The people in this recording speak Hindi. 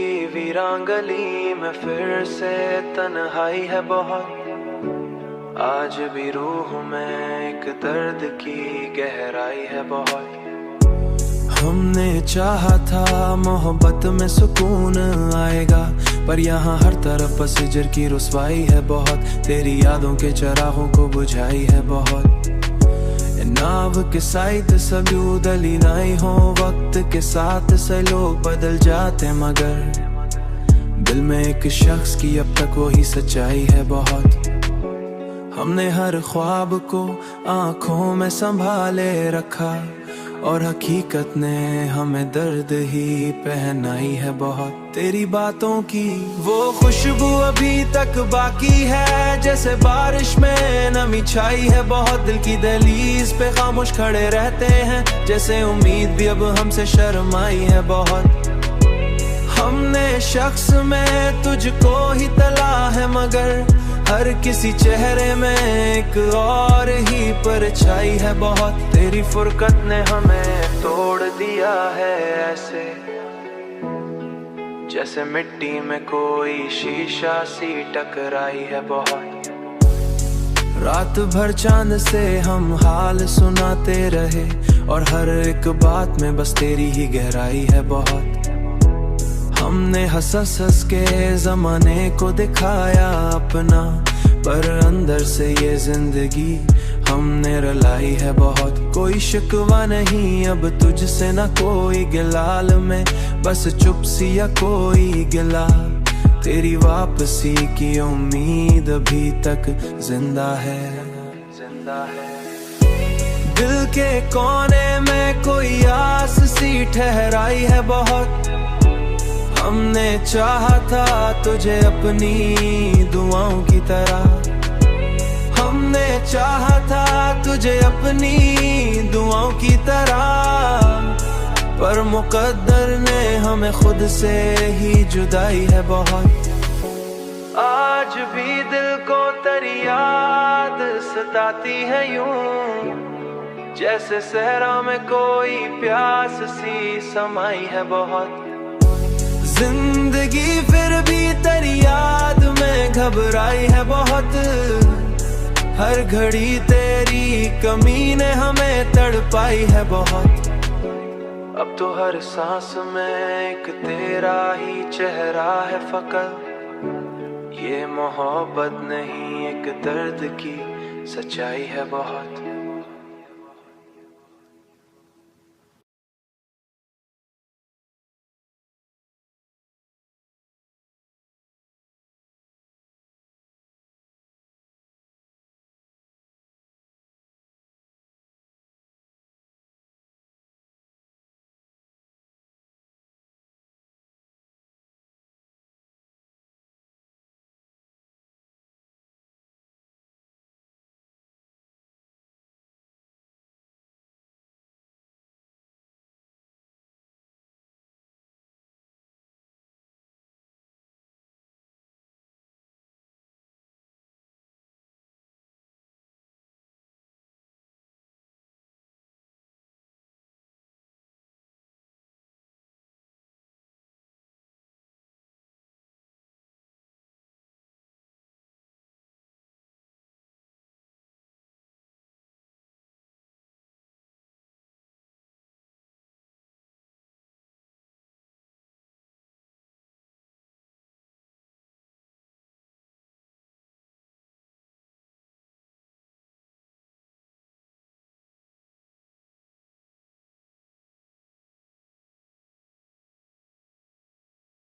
की वीरान गली में फिर से तन्हाई है बहुत। आज भी रूह में एक दर्द की गहराई है बहुत। हमने चाहा था मोहब्बत में सुकून आएगा, पर यहाँ हर तरफ बस हिजर की रुसवाई है बहुत। तेरी यादों के चरागों को बुझाई है बहुत। नाव के साइड सभी दलीनाई हो, वक्त के साथ से लोग बदल जाते, मगर दिल में एक शख्स की अब तक वही सच्चाई है बहुत। हमने हर ख्वाब को आंखों में संभाले रखा, और हकीकत ने हमें दर्द ही पहनाई है बहुत। तेरी बातों की वो खुशबू अभी तक बाकी है, जैसे बारिश में नमी छाई है बहुत। दिल की दहलीज पे खामोश खड़े रहते हैं, जैसे उम्मीद भी अब हमसे शर्माई है बहुत। हमने शख्स में तुझको ही तला है, मगर हर किसी चेहरे में एक और ही परछाई है बहुत। तेरी फुरकत ने हमें तोड़ दिया है ऐसे, जैसे मिट्टी में कोई शीशा सी टकराई है बहुत। रात भर चांद से हम हाल सुनाते रहे, और हर एक बात में बस तेरी ही गहराई है बहुत। हमने हंस के जमाने को दिखाया अपना, पर अंदर से ये जिंदगी हमने रुलाई है बहुत। कोई शिकवा नहीं अब तुझसे, ना कोई गिलाल में, बस चुप सी या कोई गिला। तेरी वापसी की उम्मीद अभी तक जिंदा है, जिंदा है। दिल के कोने में कोई आस सी ठहराई है बहुत। हमने चाहा था तुझे अपनी दुआओं की तरह, हमने चाहा था तुझे अपनी दुआओं की तरह, पर मुकद्दर ने हमें खुद से ही जुदाई है बहुत। आज भी दिल को तेरी याद सताती है यूं, जैसे सहरा में कोई प्यास सी समाई है बहुत। जिंदगी फिर भी तेरी याद में घबराई है बहुत। हर घड़ी तेरी कमी ने हमें तड़पाई है बहुत। अब तो हर सांस में एक तेरा ही चेहरा है फकत। ये मोहब्बत नहीं एक दर्द की सच्चाई है बहुत।